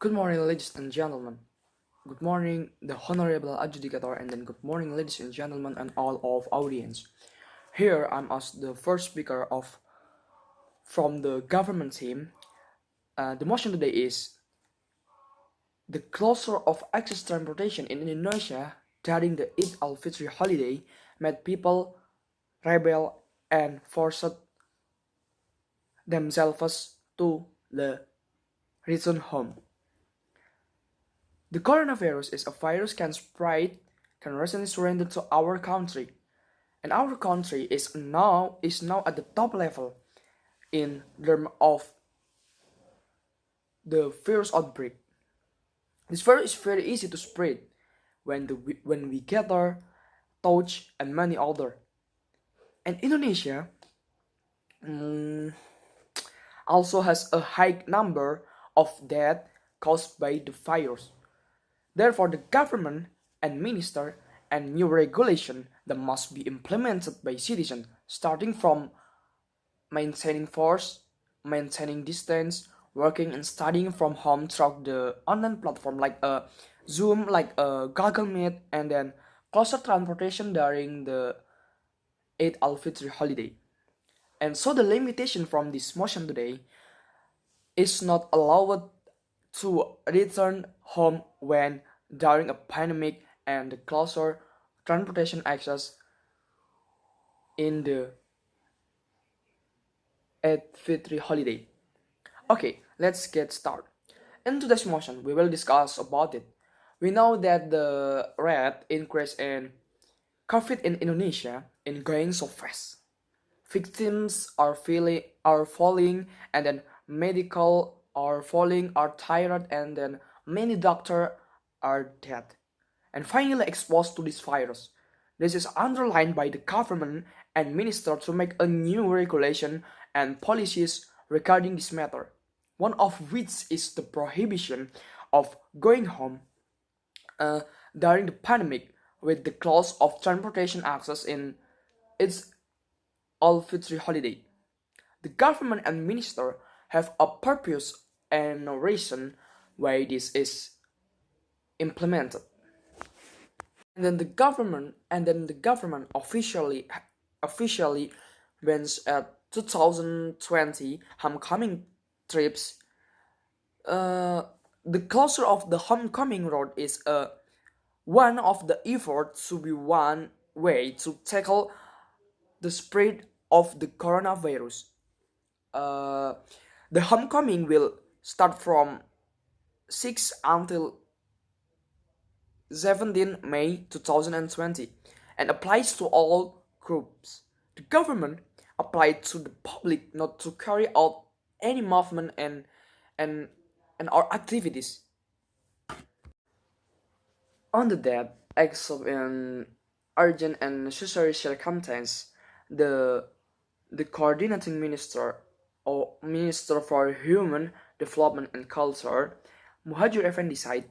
Good morning, ladies and gentlemen. Good morning, the honorable adjudicator, and then good morning, ladies and gentlemen, and all of audience. Here I'm as the first speaker of from the government team. The motion today is the closure of access transportation in Indonesia during the Eid al-Fitr holiday made people rebel and forced themselves to the return home. The coronavirus is a virus can spread, can recently surrender to our country, and our country is now at the top level in terms of the virus outbreak. This virus is very easy to spread when we gather, touch, and many other. And Indonesia also has a high number of deaths caused by the virus. Therefore, the government and minister and new regulation that must be implemented by citizens, starting from maintaining force, maintaining distance, working and studying from home through the online platform like Zoom, like Google Meet, and then closer transportation during the Eid al-Fitr holiday. And so the limitation from this motion today is not allowed to return home when during a pandemic and the closer transportation access in the Eid Fitri holiday. Okay, let's get started. In today's motion, we will discuss about it. We know that the rate increase in COVID in Indonesia is going so fast. Victims are falling, and then medical are falling, are tired, and then many doctors are dead and finally exposed to this virus. This is underlined by the government and minister to make a new regulation and policies regarding this matter, one of which is the prohibition of going home during the pandemic with the close of transportation access in its al-Fitr holiday. The government and minister have a purpose and a reason why this is implemented. And then the government officially bans at 2020 homecoming trips. The closure of the homecoming road is one of the efforts to be one way to tackle the spread of the coronavirus. The homecoming will start from 6 until 17 May 2020 and applies to all groups. The government applied to the public not to carry out any movement and or activities on the debt except in urgent and necessary circumstance. The coordinating minister or Minister for Human Development and Culture, Muhajir Effendi, said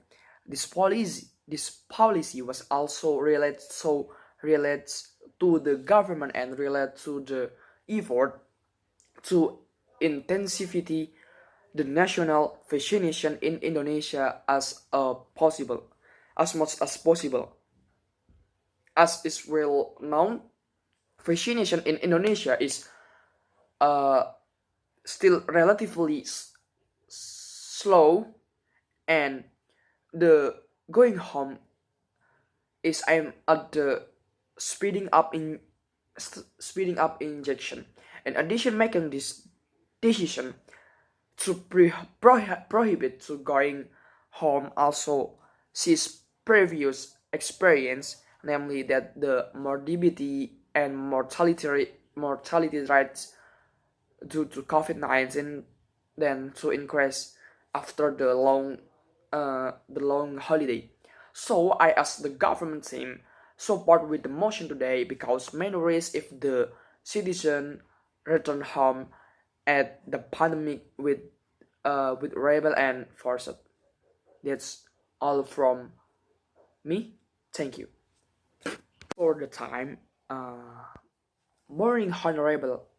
this policy was also relates to the government and related to the effort to intensify the national vaccination in Indonesia as much as possible. As is well known, vaccination in Indonesia is still relatively slow, and the going home is aimed at the speeding up injection. In addition, making this decision to prohibit to going home also sees previous experience, namely that the morbidity and mortality rates due to COVID-19 then to increase after the long holiday. So I ask the government team support with the motion today because many risk if the citizen return home at the pandemic with rebel and forced. That's all from me. Thank you for the time.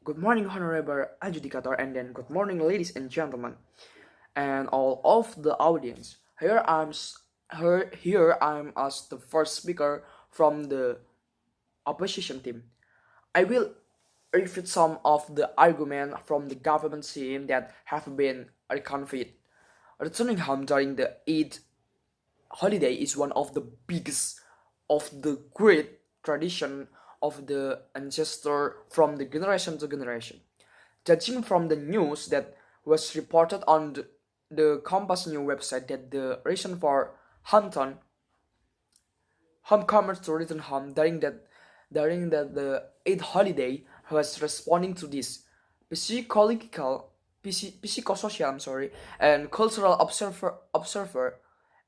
Good morning, honorable adjudicator, and then good morning, ladies and gentlemen. and all of the audience. Here I'm as the first speaker from the opposition team. I will refute some of the arguments from the government team that have been reconfirmed. Returning home during the Eid holiday is one of the biggest of the great tradition of the ancestor from the generation to generation. Judging from the news that was reported on the Compass News website that the reason for Hampton homecomers to return home during that the Eid holiday was responding to this psychological psychosocial and cultural observer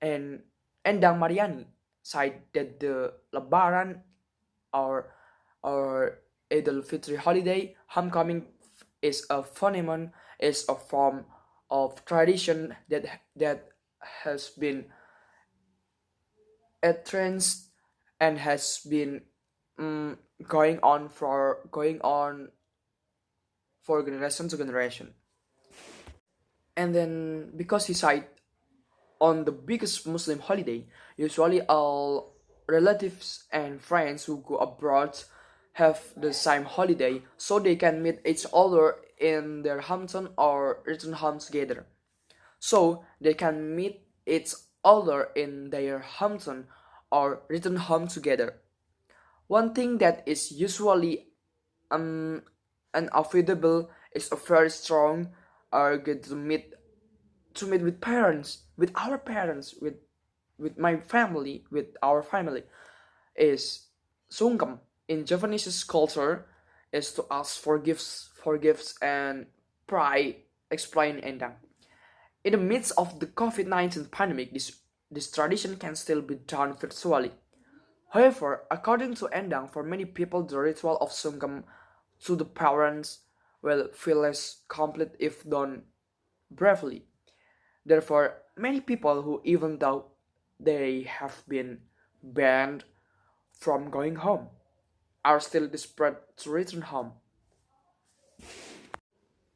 and Endang Mariani said that the Lebaran or Eid al-Fitr holiday homecoming is a phenomenon, is a form of tradition that has been entrenched and has been going on for generation to generation. And then because he said on the biggest Muslim holiday, usually all relatives and friends who go abroad have the same holiday, so they can meet each other in their hometown or return home together. So they can meet each other in their hometown or return home together. One thing that is usually unavoidable is a very strong urge to meet with parents, with our parents, with my family, with our family, is sungkem in Japanese culture is to ask for gifts and pray, explain Endang. In the midst of the COVID-19 pandemic, this tradition can still be done virtually. However, according to Endang, for many people the ritual of sungkem to the parents will feel less complete if done bravely. Therefore, many people who, even though they have been banned from going home, are still desperate to return home.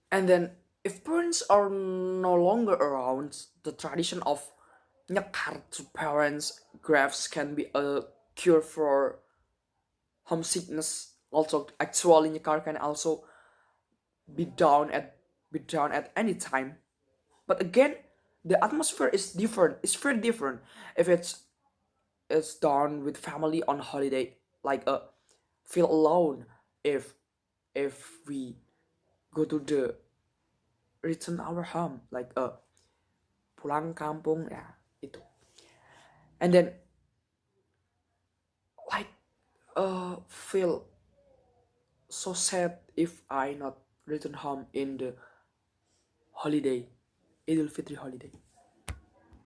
And then, if parents are no longer around, the tradition of nyekar to parents' graves can be a cure for homesickness. Also, actually, nyekar can also be done at any time. But again, the atmosphere is different. It's very different if it's done with family on holiday. Like feel alone if we go to the return our home, like pulang kampung ya itu. And then like feel so sad if I not return home in the holiday, Idul Fitri holiday.